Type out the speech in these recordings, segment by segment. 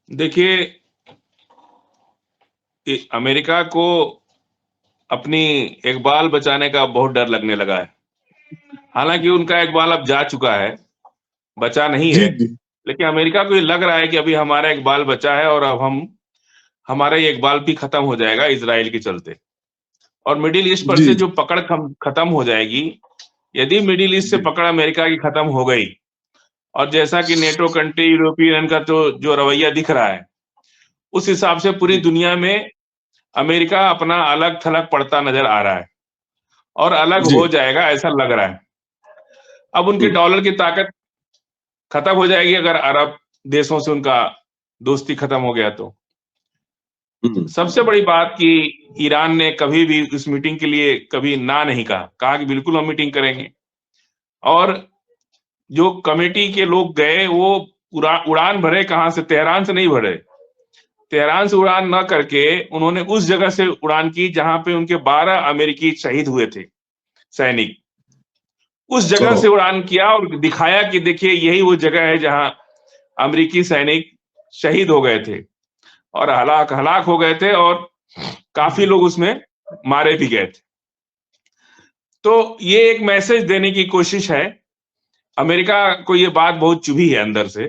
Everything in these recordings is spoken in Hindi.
देखिए, अमेरिका को अपनी इकबाल बचाने का बहुत डर लगने लगा है। हालांकि उनका इकबाल अब जा चुका है, बचा नहीं जी है। जी। लेकिन अमेरिका को ये लग रहा है कि अभी हमारा इकबाल बचा है और अब हम हमारा ये इकबाल भी खत्म हो जाएगा इसराइल के चलते। और मिडिल ईस्ट पर जी से जी। जो पकड़ खत्म हो जाएगी, यदि मिडिल ईस्ट से जी पकड़ अमेरिका की खत्म हो गई, और जैसा कि नेटो कंट्री, यूरोपियन का तो जो रवैया दिख रहा है, उस हिसाब से पूरी जी। दुनिया में अमेरिका अपना अलग थलग पड़ता नजर आ रहा है और अलग जी। हो जाएगा ऐसा लग रहा है। अब उनके हम्म, डॉलर की ताकत खत्म हो जाएगी अगर अरब देशों से उनका दोस्ती खत्म हो गया तो। हम्म, सबसे बड़ी बात कि ईरान ने कभी भी इस मीटिंग के लिए कभी ना नहीं कहा, कहा कि बिल्कुल हम मीटिंग करेंगे। और जो कमेटी के लोग गए वो उड़ान भरे कहां से? तेहरान से नहीं भरे। तेहरान से उड़ान न करके उन्होंने उस जगह से उड़ान की जहां पे उनके 12 अमेरिकी शहीद हुए थे, सैनिक। उस जगह ओह, से उड़ान किया और दिखाया कि देखिए यही वो जगह है जहां अमेरिकी सैनिक शहीद हो गए थे और हलाक हलाक हो गए थे, और काफी लोग उसमें मारे भी गए थे। तो ये एक मैसेज देने की कोशिश है। अमेरिका को ये बात बहुत चुभी है अंदर से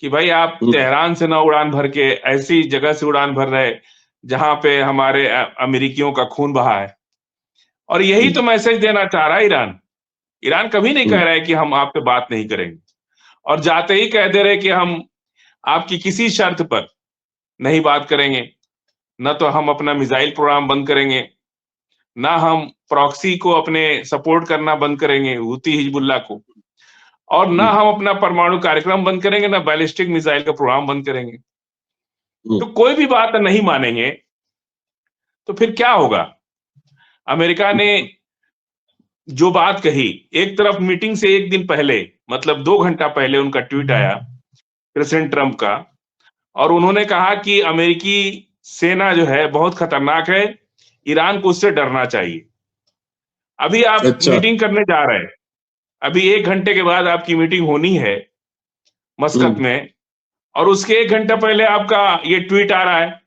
कि भाई आप हम्म, तेहरान से ना उड़ान भर के ऐसी जगह से उड़ान भर रहे जहां पे हमारे अमेरिकियों का खून बहा है। और यही तो हम्म, मैसेज देना चाह रहा है ईरान। ईरान कभी नहीं कह हम्म, रहा है कि हम आप पे बात नहीं करेंगे, और जाते ही कह दे रहे कि हम आपकी किसी शर्त पर नहीं बात करेंगे। न तो हम अपना मिसाइल प्रोग्राम बंद करेंगे, ना हम प्रॉक्सी को अपने सपोर्ट करना बंद करेंगे, हूती हिजबुल्लाह को, और ना हम्म, हम अपना परमाणु कार्यक्रम बंद करेंगे, ना बैलिस्टिक मिसाइल का प्रोग्राम बंद करेंगे। हम्म, तो कोई भी बात नहीं मानेंगे तो फिर क्या होगा? अमेरिका ने जो बात कही, एक तरफ मीटिंग से एक दिन पहले, मतलब 2 घंटा पहले उनका ट्वीट आया प्रेसिडेंट ट्रंप का, और उन्होंने कहा कि अमेरिकी सेना जो है बहुत खतरनाक है, ईरान को उससे डरना चाहिए। अभी आप अच्छा। मीटिंग करने जा रहे हैं, अभी 1 घंटे के बाद आपकी मीटिंग होनी है मस्कत हम्म, में, और उसके 1 घंटा पहले आपका ये ट्वीट आ रहा है।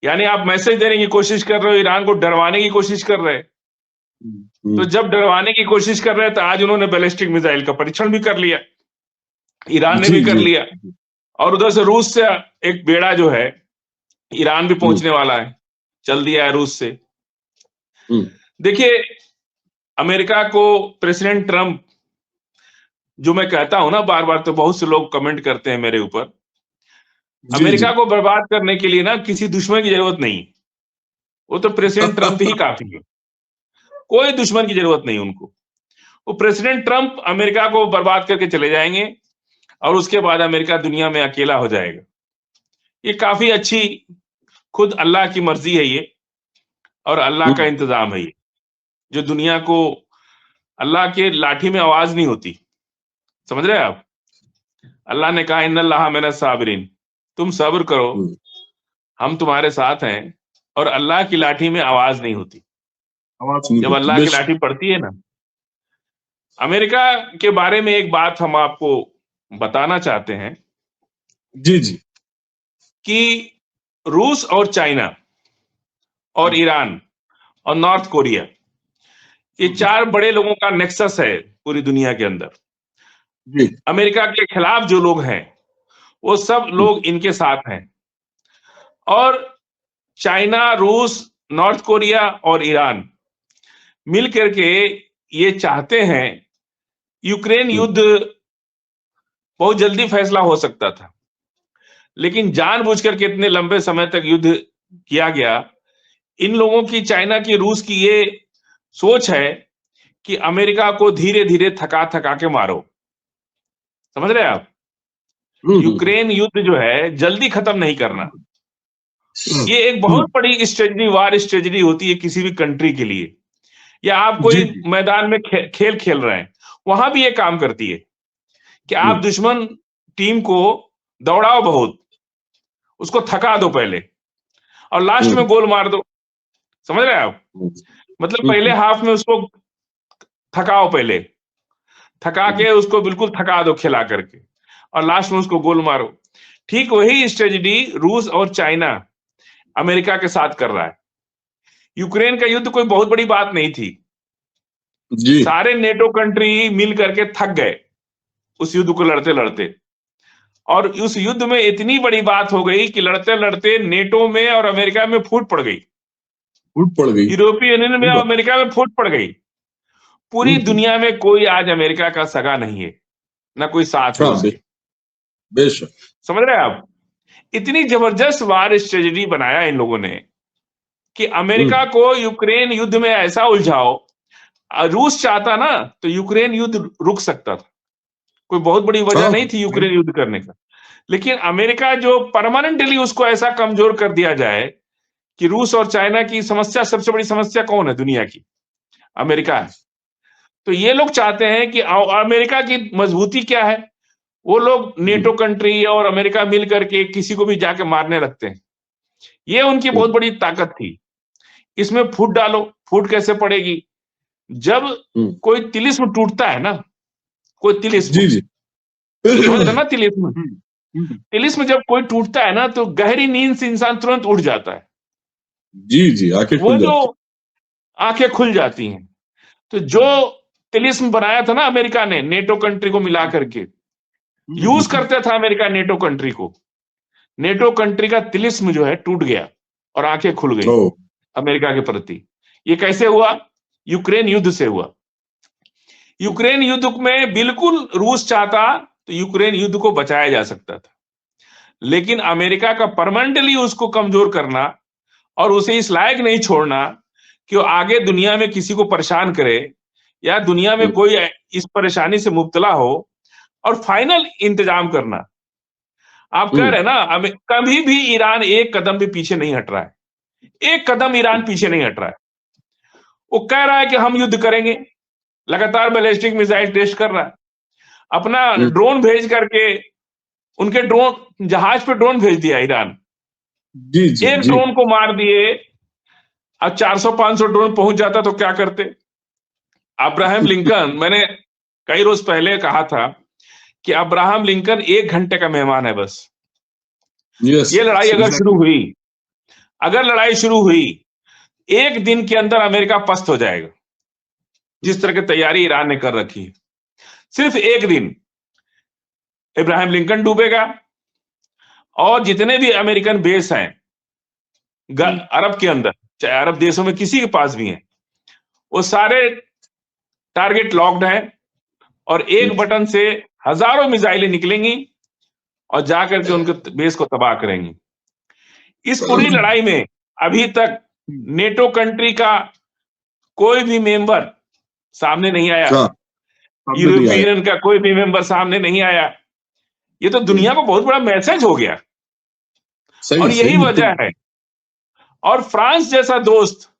यानी आप मैसेज देने की कोशिश कर रहे हो, ईरान को डरवाने की कोशिश कर रहे हैं। तो हम्म, जब डरवाने की कोशिश कर रहे हैं तो आज उन्होंने बैलिस्टिक मिसाइल का परीक्षण भी कर लिया, ईरान ने जी भी कर जी। लिया। और उधर से रूस से एक बेड़ा जो है ईरान भी हम्म, पहुंचने वाला है, चल दिया है रूस से। हम्म, देखिए, अमेरिका को प्रेसिडेंट ट्रंप, जो मैं कहता हूं ना बार बार, तो बहुत से लोग कमेंट करते हैं मेरे ऊपर, जी जी। अमेरिका को बर्बाद करने के लिए ना किसी दुश्मन की जरूरत नहीं, वो तो प्रेसिडेंट ट्रंप ही काफी है। कोई दुश्मन की जरूरत नहीं उनको। वो प्रेसिडेंट ट्रंप अमेरिका को बर्बाद करके चले जाएंगे, और उसके बाद अमेरिका दुनिया में अकेला हो जाएगा। ये काफी अच्छी, खुद अल्लाह की मर्जी है ये, और अल्लाह का हम्म, इंतजाम है ये, जो दुनिया को, अल्लाह के लाठी में आवाज नहीं होती, समझ रहे हैं आप? अल्लाह ने कहा इन्नल्लाह मिनस साबिरीन, तुम सब्र करो, हम्म, हम तुम्हारे साथ हैं। और अल्लाह की लाठी में आवाज नहीं होती, आवाज नहीं जब होती अल्लाह की बेशक। लाठी पड़ती है ना। अमेरिका के बारे में एक बात हम आपको बताना चाहते हैं जी जी। कि रूस और चाइना और हम्म, ईरान और नॉर्थ कोरिया, ये हम्म, 4 बड़े लोगों का नेक्सस है पूरी दुनिया के अंदर। जी। अमेरिका के खिलाफ जो लोग हैं वो सब हम्म, लोग इनके साथ हैं। और चाइना, रूस, नॉर्थ कोरिया और ईरान मिल करके ये चाहते हैं, यूक्रेन हम्म, युद्ध बहुत जल्दी फैसला हो सकता था, लेकिन जानबूझ करके इतने लंबे समय तक युद्ध किया गया। इन लोगों की, चाइना की, रूस की ये सोच है कि अमेरिका को धीरे धीरे थका थका के मारो। समझ रहे हैं आप? हम्म, यूक्रेन युद्ध जो है जल्दी खत्म नहीं करना। ये एक हम्म, बहुत बड़ी स्ट्रेटजी, वार स्ट्रेटजी होती है किसी भी कंट्री के लिए। या आप जी कोई जी। मैदान में खेल खेल रहे हैं, वहां भी ये काम करती है कि आप हम्म, दुश्मन टीम को दौड़ाओ बहुत, उसको थका दो पहले, और लास्ट में हम्म, गोल मार दो। समझ रहे हैं आप? हम्म, मतलब पहले हम्म, हाफ में उसको थकाओ पहले, थका हम्म, के उसको बिल्कुल थका दो खिला करके, और लास्ट में उसको गोल मारो। ठीक वही स्ट्रेटजी रूस और चाइना अमेरिका के साथ कर रहा है। यूक्रेन का युद्ध कोई बहुत बड़ी बात नहीं थी, जी सारे नेटो कंट्री मिल करके थक गए उस युद्ध को लड़ते लड़ते, और उस युद्ध में इतनी बड़ी बात हो गई कि लड़ते लड़ते नेटो में और अमेरिका में फूट पड़ गई, फूट पड़ गई। यूरोपीय यूनियन में और वाह, अमेरिका में फूट पड़ गई। पूरी हम्म, दुनिया में कोई आज अमेरिका का सगा नहीं है, ना कोई साथ है हाँ, उसके। बेशक। समझ रहे हैं आप? इतनी जबरदस्त वार स्ट्रेटजी बनाया इन लोगों ने कि अमेरिका हम्म, को यूक्रेन युद्ध में ऐसा उलझाओ। रूस चाहता ना तो यूक्रेन युद्ध रुक सकता था, कोई बहुत बड़ी वजह हाँ, नहीं थी यूक्रेन युद्ध करने का। लेकिन अमेरिका जो परमानेंटली उसको ऐसा कमजोर कर दिया जाए कि रूस और चाइना की समस्या, सबसे बड़ी समस्या कौन है दुनिया की? अमेरिका है। तो ये लोग चाहते हैं कि अमेरिका की मजबूती क्या है, वो लोग नेटो कंट्री और अमेरिका मिल करके किसी को भी जाके मारने लगते हैं। ये उनकी बहुत बड़ी ताकत थी। इसमें फूट डालो, फूट कैसे पड़ेगी? जब कोई तिलिस्म टूटता है ना, कोई तिलिस्म, जी जी। समझ रहे ना तिलिस्म? हम्म, तिलिस्म जब कोई टूटता है ना तो गहरी नींद से इंसान तुरंत उठ जाता है, जी जी, आंखें वो खुल जो जाती। आंखें खुल जाती हैं। तो जो तिलिस्म बनाया था ना अमेरिका ने नेटो कंट्री को मिला करके, यूज करता था अमेरिका नेटो कंट्री को, नेटो कंट्री का तिलिस्म जो है टूट गया और आंखें खुल गई ओ, अमेरिका के प्रति। ये कैसे हुआ? यूक्रेन युद्ध से हुआ। यूक्रेन युद्ध में बिल्कुल रूस चाहता तो यूक्रेन युद्ध को बचाया जा सकता था, लेकिन अमेरिका का परमानेंटली उसको कमजोर करना और उसे इस लायक नहीं छोड़ना कि वो आगे दुनिया में किसी को परेशान करे या दुनिया में कोई इस परेशानी से मुब्तला हो, और फाइनल इंतजाम करना। आप कह रहे हैं ना, कभी भी ईरान एक कदम भी पीछे नहीं हट रहा है, एक कदम ईरान पीछे नहीं हट रहा है। वो कह रहा है कि हम युद्ध करेंगे, लगातार बैलिस्टिक मिसाइल टेस्ट कर रहा है, अपना ड्रोन भेज करके, उनके ड्रोन जहाज पे ड्रोन भेज दिया ईरान, जी जी एक जी। ड्रोन को मार दिए। अब 400-500 ड्रोन पहुंच जाता तो क्या करते? अब्राहम लिंकन, मैंने कई रोज पहले कहा था कि अब्राहम लिंकन 1 घंटे का मेहमान है बस। यस, ये लड़ाई अगर शुरू एग्जैक्टली। हुई, अगर लड़ाई शुरू हुई, एक दिन के अंदर अमेरिका पस्त हो जाएगा, जिस तरह की तैयारी ईरान ने कर रखी है। सिर्फ एक दिन इब्राहिम लिंकन डूबेगा, और जितने भी अमेरिकन बेस हैं अरब के अंदर, चाहे अरब देशों में किसी के पास भी हैं, वो सारे टारगेट लॉक्ड हैं, और एक बटन से हजारों मिसाइलें निकलेंगी और जाकर के उनके बेस को तबाह करेंगी। इस पूरी लड़ाई में अभी तक नेटो कंट्री का कोई भी मेंबर सामने नहीं आया, हाँ, सामने नहीं यूरोपीय आया। यूनियन का कोई भी मेंबर सामने नहीं आया। ये तो दुनिया को बहुत बड़ा मैसेज हो गया, और सही यही सही, वजह बिल्कुल। है। और फ्रांस जैसा दोस्त,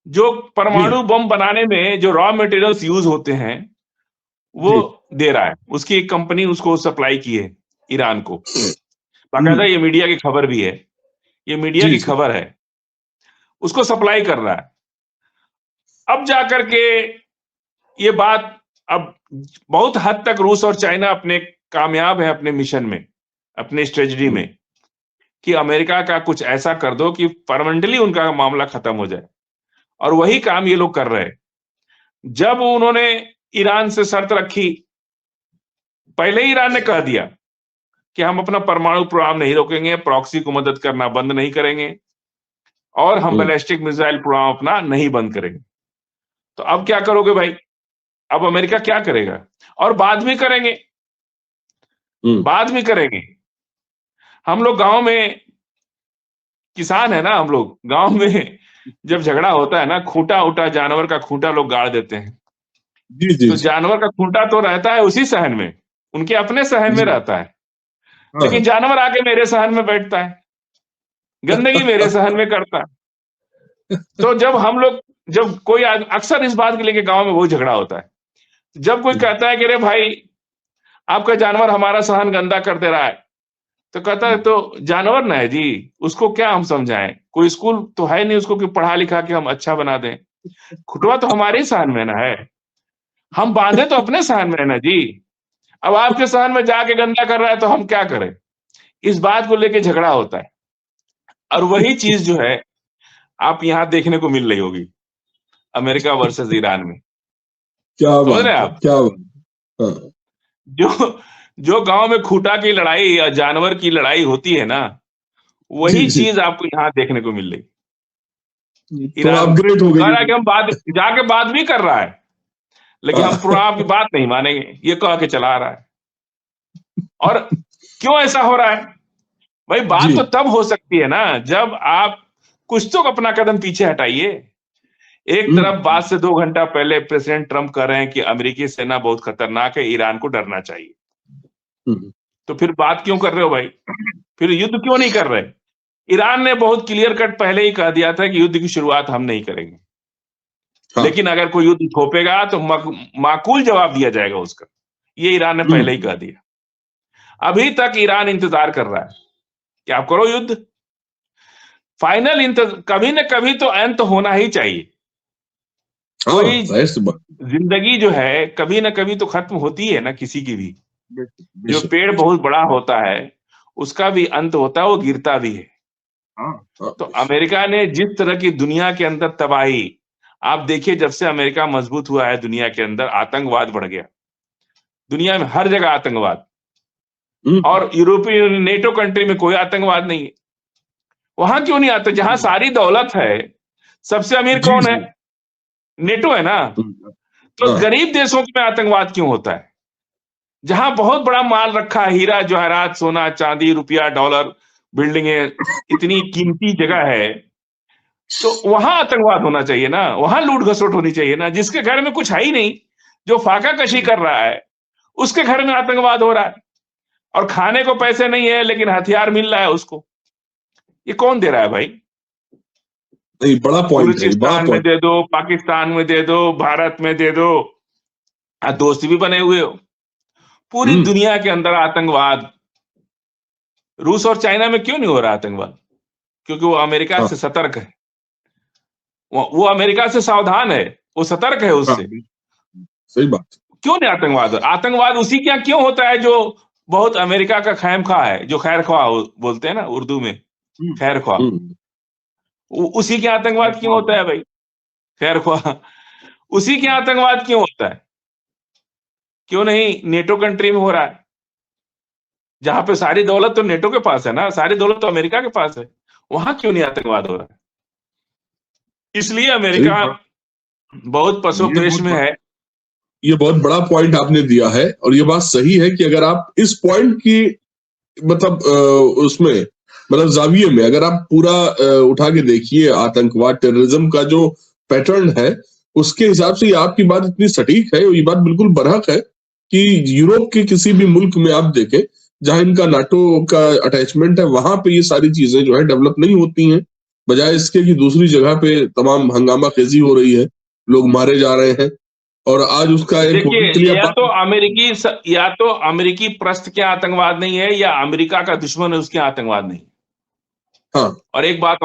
जो जी परमाणु बम बनाने में जो रॉ मटेरियल्स यूज होते हैं, वो जी। दे रहा है, उसकी एक कंपनी उसको सप्लाई की है ईरान को। बाकायदा हम्म, ये मीडिया की खबर भी है, ये मीडिया जी की जी। खबर है, उसको सप्लाई कर रहा है। अब जाकर के ये बात, अब बहुत हद तक रूस और चाइना अपने कामयाब है अपने मिशन में, अपने स्ट्रेटजी में, कि अमेरिका का कुछ ऐसा कर दो कि परमानेंटली उनका मामला खत्म हो जाए। और वही काम ये लोग कर रहे हैं। जब उन्होंने ईरान से शर्त रखी, पहले ही ईरान ने कह दिया कि हम अपना परमाणु प्रोग्राम नहीं रोकेंगे, प्रॉक्सी को मदद करना बंद नहीं करेंगे, और हम बैलिस्टिक मिसाइल प्रोग्राम अपना नहीं बंद करेंगे। तो अब क्या करोगे भाई? अब अमेरिका क्या करेगा? और बाद में करेंगे, बाद में करेंगे। हम लोग गांव में किसान है ना, हम लोग गांव में जब झगड़ा होता है ना, खूंटा उटा, जानवर का खूंटा लोग गाड़ देते हैं। जी जी तो जी जानवर का खूंटा तो रहता है उसी सहन में, उनके अपने सहन में जी। रहता है, हाँ। लेकिन जानवर आके मेरे सहन में बैठता है, गंदगी मेरे सहन में करता है। तो जब हम लोग, जब कोई अक्सर इस बात के लेके गांव में बहुत झगड़ा होता है, जब कोई कहता है कि अरे भाई, आपका जानवर हमारा सहन गंदा कर दे रहा है, तो कहता है तो जानवर ना है जी, उसको क्या हम समझाएं? कोई स्कूल तो है नहीं उसको कि पढ़ा लिखा के हम अच्छा बना दें। खुटवा तो हमारे ही सहन में ना है, हम बांधे तो अपने सहन में है ना जी। अब आपके सहन में जाके गंदा कर रहा है तो हम क्या करें? इस बात को लेके झगड़ा होता है। और वही चीज जो है आप यहाँ देखने को मिल रही होगी अमेरिका वर्सेस ईरान में। क्या समझ बात रहे हैं है, आप? क्या बात है। हाँ, जो जो गांव में खूंटा की लड़ाई या जानवर की लड़ाई होती है ना, जी वही जी, चीज आपको यहाँ देखने को मिल रही। थोड़ा ईरान अपग्रेड हो कह गई रहा है है। कि हम बात जाके बात भी कर रहा है, लेकिन हम हाँ, आपकी बात नहीं मानेंगे, ये कह के चला रहा है। और क्यों ऐसा हो रहा है भाई? बात जी। तो तब हो सकती है ना जब आप कुछ तो अपना कदम पीछे हटाइए। एक तरफ बात से 2 घंटा पहले प्रेसिडेंट ट्रंप कह रहे हैं कि अमेरिकी सेना बहुत खतरनाक है, ईरान को डरना चाहिए। हम्म, तो फिर बात क्यों कर रहे हो भाई? फिर युद्ध क्यों नहीं कर रहे? ईरान ने बहुत क्लियर कट पहले ही कह दिया था कि युद्ध की शुरुआत हम नहीं करेंगे, हाँ, लेकिन अगर कोई युद्ध थोपेगा तो माकूल जवाब दिया जाएगा उसका। ये ईरान ने पहले ही कह दिया। अभी तक ईरान इंतजार कर रहा है कि आप करो युद्ध। फाइनल कभी न कभी तो अंत होना ही चाहिए। हाँ, कोई जाहिर सी बात। जिंदगी जो है कभी ना कभी तो खत्म होती है ना, किसी की भी। जो बेशक पेड़ बेशक। बहुत बड़ा होता है उसका भी अंत होता है, वो गिरता भी है। हाँ हाँ, तो बेशक। अमेरिका ने जिस तरह की दुनिया के अंदर तबाही, आप देखिए जब से अमेरिका मजबूत हुआ है दुनिया के अंदर आतंकवाद बढ़ गया। दुनिया में हर जगह आतंकवाद। हम्म, और यूरोपीय यूनियन नेटो कंट्री में कोई आतंकवाद नहीं है। वहां क्यों नहीं आता? जहां सारी दौलत है, सबसे अमीर जी कौन है? जी। नेटो है ना। तो हाँ, गरीब देशों में आतंकवाद क्यों होता है? जहां बहुत बड़ा माल रखा है, हीरा जवाहरात, सोना चांदी, रुपया डॉलर, बिल्डिंगे, इतनी कीमती जगह है, तो वहां आतंकवाद होना चाहिए ना, वहां लूट घसोट होनी चाहिए ना। जिसके घर में कुछ है ही नहीं, जो फाका कशी कर रहा है, उसके घर में आतंकवाद हो रहा है। और खाने को पैसे नहीं है लेकिन हथियार मिल रहा है उसको। ये कौन दे रहा है भाई? नहीं, बड़ा पॉइंट है, बड़ा बलूचिस्तान में पॉइंट। दे दो, पाकिस्तान में दे दो, भारत में दे दो। दोस्त भी बने हुए हो। पूरी हम्म, दुनिया के अंदर आतंकवाद। रूस और चाइना में क्यों नहीं हो रहा आतंकवाद? क्योंकि वो अमेरिका हाँ से सतर्क है। वो अमेरिका से सावधान है, वो सतर्क है हाँ, उससे। सही बात। क्यों नहीं आतंकवाद? आतंकवाद उसी के यहाँ क्यों होता है जो बहुत अमेरिका का खैम खा है, जो खैर ख्वाह बोलते हैं ना उर्दू में, हम्म खैर ख्वाह। हम्म, उसी के आतंकवाद क्यों होता है भाई? खैर ख्वाह। उसी के आतंकवाद क्यों होता है? क्यों नहीं नेटो कंट्री में हो रहा है? जहां पे सारी दौलत तो नेटो के पास है ना, सारी दौलत तो अमेरिका के पास है। वहां क्यों नहीं आतंकवाद हो रहा है? इसलिए सही अमेरिका बात। बहुत ये पसोपेश में है। ये बहुत बड़ा पॉइंट आपने दिया है, और ये बात सही है कि अगर आप इस पॉइंट की मतलब उसमें मतलब जाविये में अगर आप पूरा उठा के देखिए आतंकवाद टेररिज्म का जो पैटर्न है, उसके हिसाब से ये आपकी बात इतनी सटीक है, और ये बात बिल्कुल बरहक है कि यूरोप के किसी भी मुल्क में आप देखें जहां इनका नाटो का अटैचमेंट है, वहां पे ये सारी चीजें जो है डेवलप नहीं होती हैं। बजाय इसके कि दूसरी जगह पे तमाम हंगामा खेजी हो रही है, लोग मारे जा रहे हैं। और आज उसका एक देखिए, चलिए आप या तो अमेरिकी प्रस्थ के आतंकवाद नहीं है, या अमेरिका का दुश्मन है उसके आतंकवाद नहीं। हाँ और एक बात